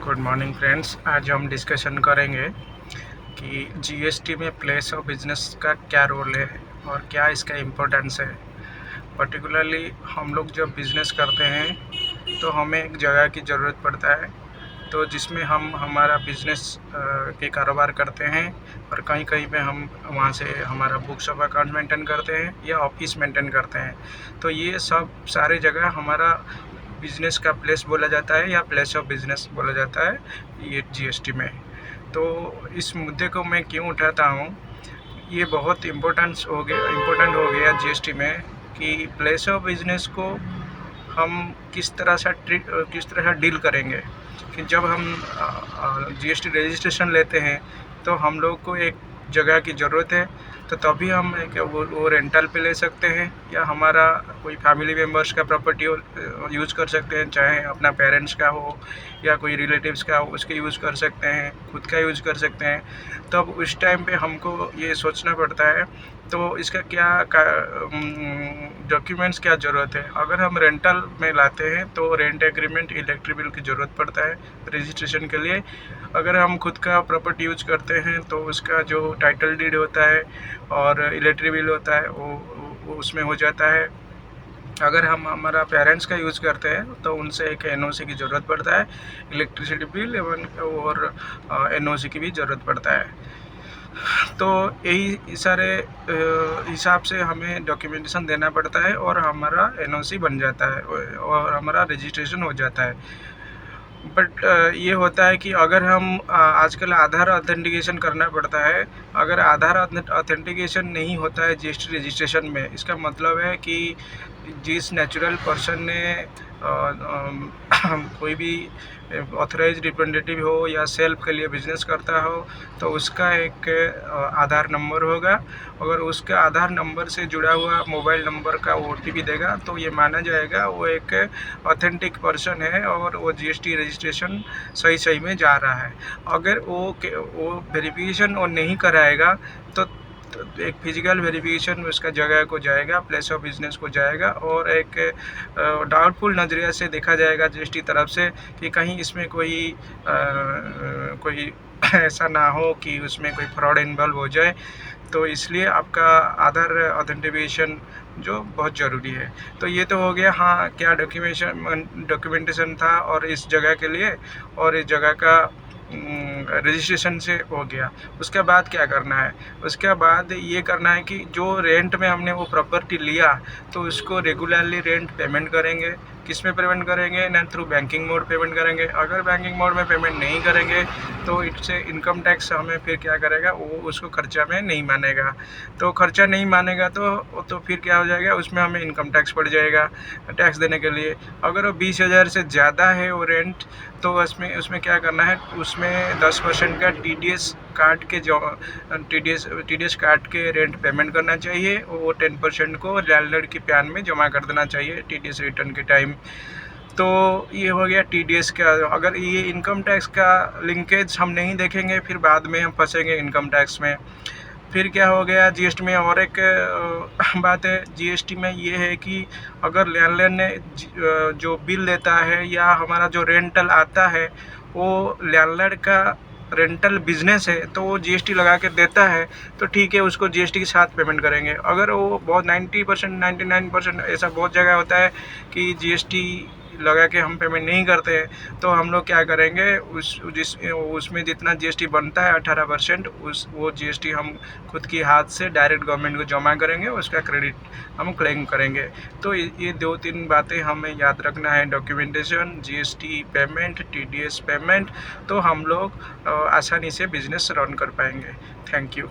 Good morning friends. आज हम discussion करेंगे कि जीएसटी में प्लेस ऑफ बिजनेस का क्या रोल है और क्या इसका इम्पोर्टेंस है। पर्टिकुलरली हम लोग जब बिज़नेस करते हैं तो हमें एक जगह की ज़रूरत पड़ता है, तो जिसमें हम हमारा बिज़नेस के कारोबार करते हैं और कहीं कहीं पे हम वहाँ से हमारा बुक्स ऑफ अकाउंट मेंटेन करते हैं या ऑफिस मेंटेन करते हैं। तो ये सब सारी जगह हमारा बिज़नेस का प्लेस बोला जाता है या प्लेस ऑफ बिज़नेस बोला जाता है ये जीएसटी में। तो इस मुद्दे को मैं क्यों उठाता हूँ, ये बहुत इम्पोर्टेंट हो गया जीएसटी में कि प्लेस ऑफ बिज़नेस को हम किस तरह से डील करेंगे। कि जब हम जीएसटी रजिस्ट्रेशन लेते हैं तो हम लोग को एक जगह की ज़रूरत है, तो तभी हम वो रेंटल पे ले सकते हैं या हमारा कोई फैमिली मेम्बर्स का प्रॉपर्टी यूज़ कर सकते हैं, चाहे अपना पेरेंट्स का हो या कोई रिलेटिव्स का हो उसके यूज़ कर सकते हैं, खुद का यूज़ कर सकते हैं। तब उस टाइम पे हमको ये सोचना पड़ता है तो इसका क्या डॉक्यूमेंट्स क्या ज़रूरत है। अगर हम रेंटल में लाते हैं तो रेंट एग्रीमेंट, इलेक्ट्रिक बिल की ज़रूरत पड़ता है रजिस्ट्रेशन के लिए। अगर हम खुद का प्रॉपर्टी यूज़ करते हैं तो उसका जो टाइटल डीड होता है और इलेक्ट्रिक बिल होता है वो उसमें हो जाता है। अगर हम हमारा पेरेंट्स का यूज़ करते हैं तो उनसे एक एनओसी की ज़रूरत पड़ता है, इलेक्ट्रिसिटी बिल और एनओसी की भी ज़रूरत पड़ता है। तो यही सारे हिसाब से हमें डॉक्यूमेंटेशन देना पड़ता है और हमारा एनओसी बन जाता है और हमारा रजिस्ट्रेशन हो जाता है। बट ये होता है कि अगर हम आजकल आधार ऑथेंटिकेशन करना पड़ता है। अगर आधार ऑथेंटिकेशन नहीं होता है जीएसटी रजिस्ट्रेशन में, इसका मतलब है कि जिस नेचुरल पर्सन ने कोई भी ऑथराइज रिप्रेजेंटेटिव हो या सेल्फ के लिए बिजनेस करता हो तो उसका एक आधार नंबर होगा। अगर उसका आधार नंबर से जुड़ा हुआ मोबाइल नंबर का ओटीपी देगा तो ये माना जाएगा वो एक ऑथेंटिक पर्सन है और वो जीएसटी रजिस्ट्रेशन सही में जा रहा है। अगर वो वेरिफिकेशन वो नहीं कराएगा तो एक फिजिकल वेरिफिकेशन उसका जगह को जाएगा, प्लेस ऑफ बिजनेस को जाएगा और एक डाउटफुल नज़रिया से देखा जाएगा जीएसटी तरफ से कि कहीं इसमें कोई ऐसा ना हो कि उसमें कोई फ्रॉड इन्वॉल्व हो जाए। तो इसलिए आपका आधार ऑथेंटिकेशन जो बहुत ज़रूरी है। तो ये तो हो गया हाँ क्या डॉक्यूमेंटेशन था और इस जगह के लिए और इस जगह का रजिस्ट्रेशन से हो गया। उसके बाद क्या करना है, उसके बाद ये करना है कि जो रेंट में हमने वो प्रॉपर्टी लिया तो उसको रेगुलरली रेंट पेमेंट करेंगे। किस में पेमेंट करेंगे ना, थ्रू बैंकिंग मोड पेमेंट करेंगे। अगर बैंकिंग मोड में पेमेंट नहीं करेंगे तो इससे इनकम टैक्स हमें फिर क्या करेगा, वो उसको खर्चा में नहीं मानेगा। तो खर्चा नहीं मानेगा तो फिर क्या हो जाएगा, उसमें हमें इनकम टैक्स पड़ जाएगा टैक्स देने के लिए। अगर वो 20,000 से ज़्यादा है वो रेंट तो उसमें क्या करना है, उसमें 10% का टीडीएस काट के रेंट पेमेंट करना चाहिए। वो 10% को लैंडलॉर्ड की पैन में जमा कर देना चाहिए टीडीएस रिटर्न के टाइम। तो ये हो गया टीडीएस का। अगर ये इनकम टैक्स का लिंकेज हम नहीं देखेंगे फिर बाद में हम फंसेंगे इनकम टैक्स में। फिर क्या हो गया जीएसटी में और एक बात है जीएसटी में ये है कि अगर लैंडलॉर्ड ने जो बिल देता है या हमारा जो रेंटल आता है वो लैंडलॉर्ड का रेंटल बिजनेस है तो वो जीएसटी लगा के देता है तो ठीक है, उसको जीएसटी के साथ पेमेंट करेंगे। अगर वो बहुत 90% 99% ऐसा बहुत जगह होता है कि जीएसटी लगा के हम पेमेंट नहीं करते हैं तो हम लोग क्या करेंगे, उसमें जितना जीएसटी बनता है 18% वो जीएसटी हम खुद की हाथ से डायरेक्ट गवर्नमेंट को जमा करेंगे, उसका क्रेडिट हम क्लेम करेंगे। तो ये 2-3 बातें हमें याद रखना है, documentation, GST payment, TDS payment, तो हम लोग आसानी से बिजनेस रन कर पाएंगे। Thank you.